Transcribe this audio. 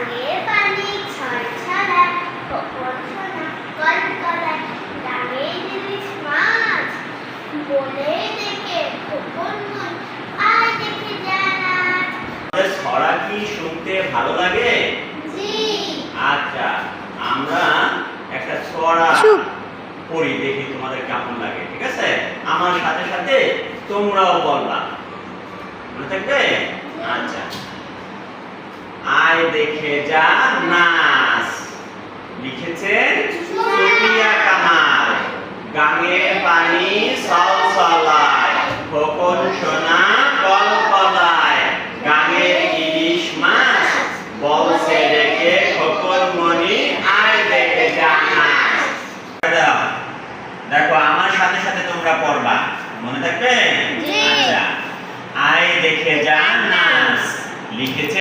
গাঙের পানি ছলছলায়, খোকন সোনা কলকলায়, গাঙের ইলিশ মাছ বলে ডেকে খোকন মন আয় দেখে জানাত। ছড়া কি শুনতে ভালো লাগে? জি। আচ্ছা, আমরা একটা ছড়া পড়ি, দেখি তোমাদের কেমন লাগে। ঠিক আছে, আমার সাথে সাথে তোমরাও বলবা, মনে থাকবে? আচ্ছা। আয় দেখে যা নাচ, লিখেছেন সুফিয়া কামাল। গাঙের পানি ছলছলায়, খোকন সোনা